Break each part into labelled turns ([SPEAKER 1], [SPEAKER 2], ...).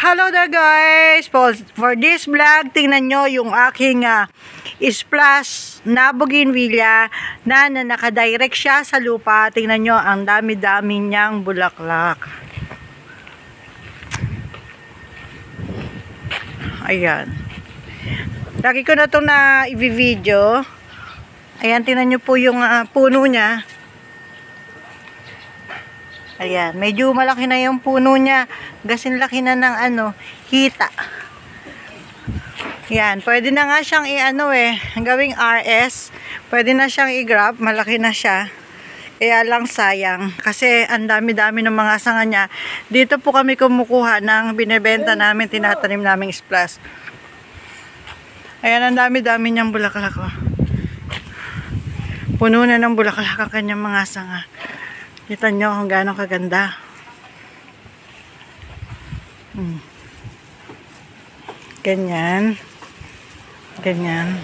[SPEAKER 1] Hello there guys! For this vlog, tingnan nyo yung aking splash na bougainvillea na nakadirect siya sa lupa. Tingnan nyo, ang dami-dami niyang bulaklak. Ayan. Lagi ko na itong na i-video. Ayan, tingnan nyo po yung puno niya. Ayan, medyo malaki na yung puno niya. Gasin laki na ng hita. Ayan, pwede na nga siyang gawing RS. Pwede na siyang i-grab, malaki na siya. Kaya lang sayang. Kasi ang dami-dami ng mga sanga niya. Dito po kami kumukuha ng binebenta namin, tinatanim namin splash. Ayan, ang dami-dami niyang bulaklak. Puno na ng bulaklak ang kanyang mga sanga. Kita nyo kung gaano kaganda. Ganyan. Ganyan.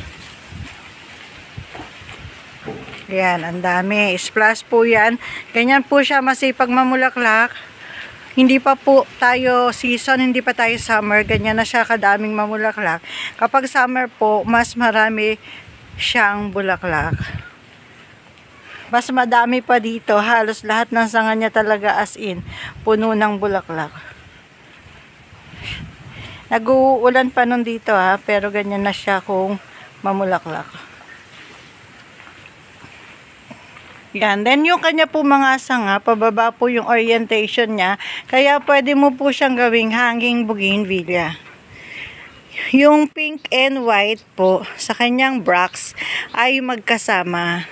[SPEAKER 1] Yan, ang dami. Splash po yan. Ganyan po siya masipag mamulaklak. Hindi pa po tayo season, hindi pa tayo summer. Ganyan na siya kadaming mamulaklak. Kapag summer po, mas marami siyang bulaklak. Mas madami pa dito. Halos lahat ng sanga niya talaga as in. Puno ng bulaklak. Nag-uulan pa nun dito pero ganyan na siya kung mamulaklak. Yan. Then yung kanya po mga sanga, pababa po yung orientation niya. Kaya pwede mo po siyang gawing hanging bougainvillea. Yung pink and white po sa kanyang bracts ay magkasama.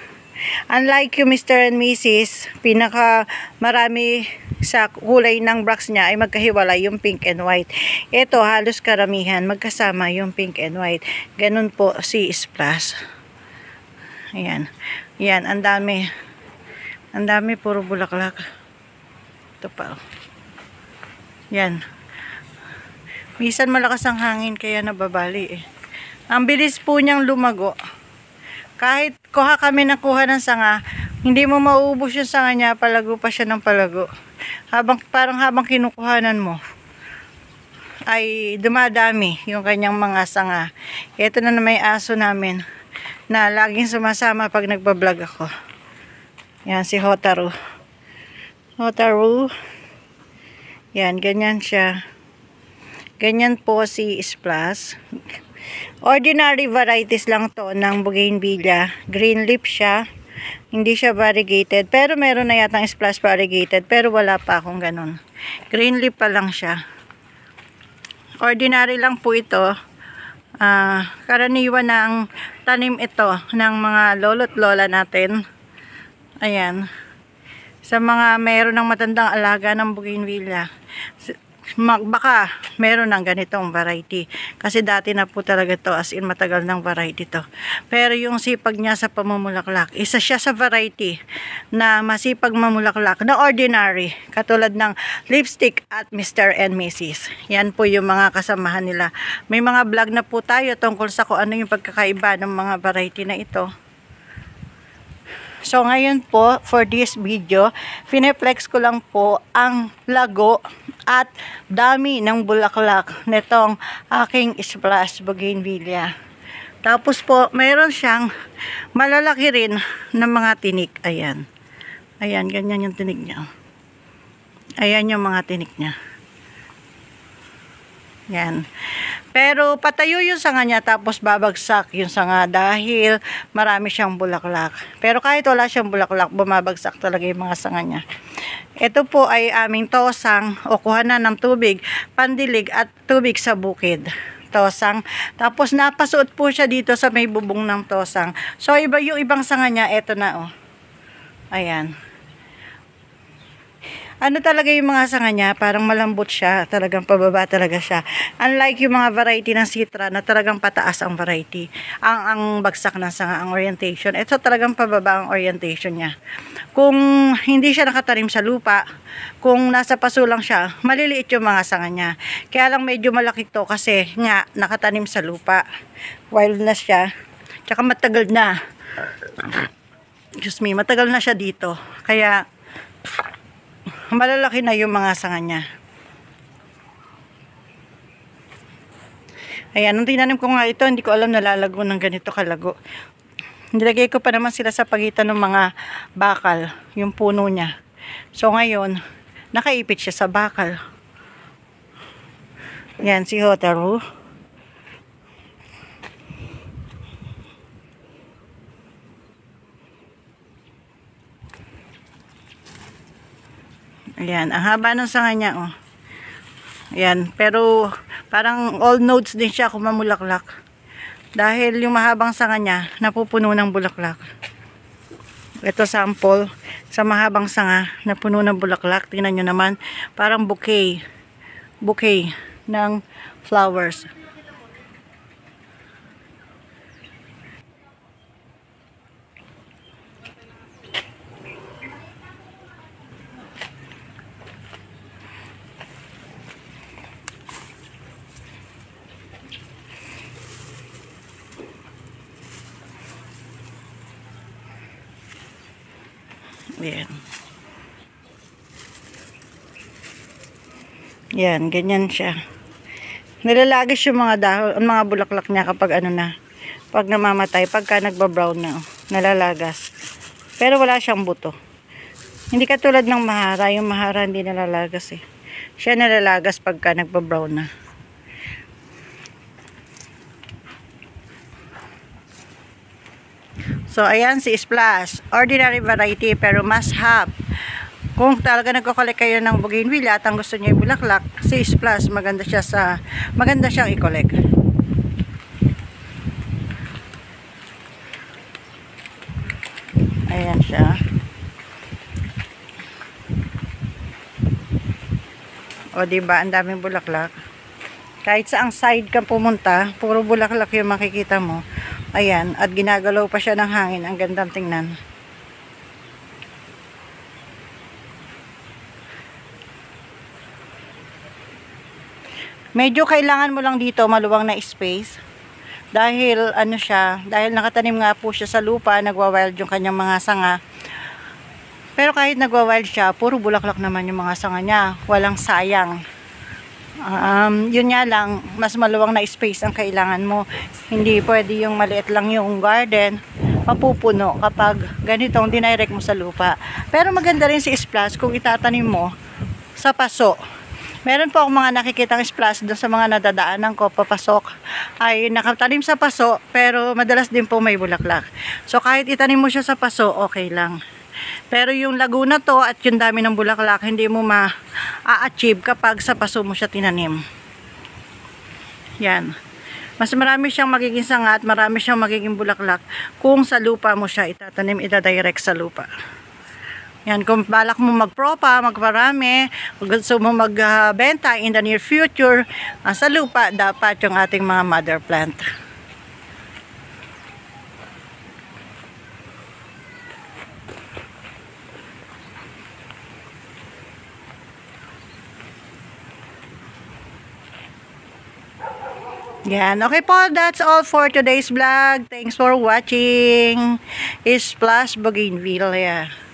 [SPEAKER 1] Unlike yung Mr. and Mrs., pinaka marami sa kulay ng bracts niya ay magkahiwalay yung pink and white. Ito halos karamihan magkasama yung pink and white. Ganun po si splash. Ayan. Ayan, ang dami. Ang dami, puro bulaklak. Ito pa. Yan. Minsan malakas ang hangin kaya nababali Ang bilis po niyang lumago. Kahit kuha kami ng kuha ng sanga, hindi mo mauubos yung sanga niya, palago pa siya ng palago. Parang habang kinukuhanan mo, ay dumadami yung kanyang mga sanga. Ito na may aso namin, na laging sumasama pag nagbablog ako. Yan, si Hotaru. Hotaru. Yan, ganyan siya. Ganyan po si Splash. Ordinary varieties lang to ng bougainvillea. Green leaf siya. Hindi siya variegated. Pero meron na yatang splash variegated. Pero wala pa akong ganun. Green leaf pa lang siya. Ordinary lang po ito. Karaniwan ng tanim ito ng mga lolo't lola natin. Ayan. Sa mga meron ng matandang alaga ng bougainvillea. Baka meron ng ganitong variety. Kasi dati na po talaga to, as in matagal ng variety to. Pero yung sipag niya sa pamumulaklak, isa siya sa variety na masipag mamulaklak na ordinary. Katulad ng lipstick at Mr. and Mrs. Yan po yung mga kasamahan nila. May mga vlog na po tayo tungkol sa kung ano yung pagkakaiba ng mga variety na ito. So ngayon po, for this video, fineflex ko lang po ang lago at dami ng bulaklak nitong aking splash bougainvillea. Tapos po, mayroon siyang malalaki rin na mga tinik. Ayan. Ayan, ganyan yung tinik niya. Ayan yung mga tinik niya. Yan. Pero patayo yung sanga niya tapos babagsak yung sanga dahil marami siyang bulaklak. Pero kahit wala siyang bulaklak, bumabagsak talaga yung mga sanga niya. Ito po ay aming tosang o kuhanan ng tubig, pandilig at tubig sa bukid. Tosang. Tapos napasuot po siya dito sa may bubong ng tosang. So iba yung ibang sanga niya, ito na Ayan. Ano talaga yung mga sanga niya, parang malambot siya, talagang pababa talaga siya. Unlike yung mga variety ng citra na talagang pataas ang variety, ang bagsak ng sanga, ang orientation. Ito talagang pababa ang orientation niya. Kung hindi siya nakatanim sa lupa, kung nasa paso lang siya, maliliit yung mga sanga niya. Kaya lang medyo malaki to kasi nga nakatanim sa lupa. Wild na siya, tsaka matagal na. Excuse me, matagal na siya dito. Kaya malalaki na yung mga sanga niya. Ayan, nung tinanim ko nga ito, hindi ko alam nalalago ng ganito kalago. Nilagay ko pa naman sila sa pagitan ng mga bakal, yung puno niya. So ngayon, nakaipit siya sa bakal. Yan, si Hotaru. Ayan, ang haba ng sanga niya, oh. Ayan, pero parang all nodes din siya kung mamulaklak. Dahil yung mahabang sanga niya, napupuno ng bulaklak. Ito sample, sa mahabang sanga, napuno ng bulaklak. Tingnan nyo naman, parang bouquet. Bouquet ng flowers. Yan. Yan, ganyan siya. Nilalagis yung mga dahon, mga bulaklak niya kapag ano na, pag namamatay, pagka nagba-brown na, nalalagas. Pero wala siyang buto. Hindi katulad ng mahara, yung mahara hindi nalalagas eh. Siya nalalagas pagka nagba-brown na. So, ayan si Splash. Ordinary variety, pero must have. Kung talaga nagko-collect kayo ng bougainvillea at ang gusto niyo ibulaklak, si Splash, maganda siyang i-collect. Ayan siya. O, diba? Ang daming bulaklak. Kahit saang side ka pumunta, puro bulaklak yung makikita mo. Ayan, at ginagalaw pa siya ng hangin. Ang gandang tingnan. Medyo kailangan mo lang dito maluwang na space. Dahil ano siya, dahil nakatanim nga po siya sa lupa, nagwa-wild yung kanyang mga sanga. Pero kahit nagwa-wild siya, puro bulaklak naman yung mga sanga niya. Walang sayang. Yun nga lang, mas maluwang na space ang kailangan mo. Hindi pwede yung maliit lang yung garden, mapupuno kapag ganitong dinirect mo sa lupa. Pero maganda rin si Splash kung itatanim mo sa paso. Meron po akong mga nakikitang Splash doon sa mga nadadaanan ko papasok ay nakatanim sa paso, pero madalas din po may bulaklak. So kahit itanim mo siya sa paso, okay lang. Pero yung Laguna to at yung dami ng bulaklak, hindi mo ma-achieve kapag sa paso mo siya tinanim. Yan. Mas marami siyang magiging sanga at marami siyang magiging bulaklak kung sa lupa mo siya itatanim, itadirect sa lupa. Yan, kung balak mo magpropa, magparami, gusto mo magbenta in the near future, sa lupa dapat yung ating mga mother plant. Yan. Okay po, that's all for today's vlog. Thanks for watching. Splash Bougainvillea.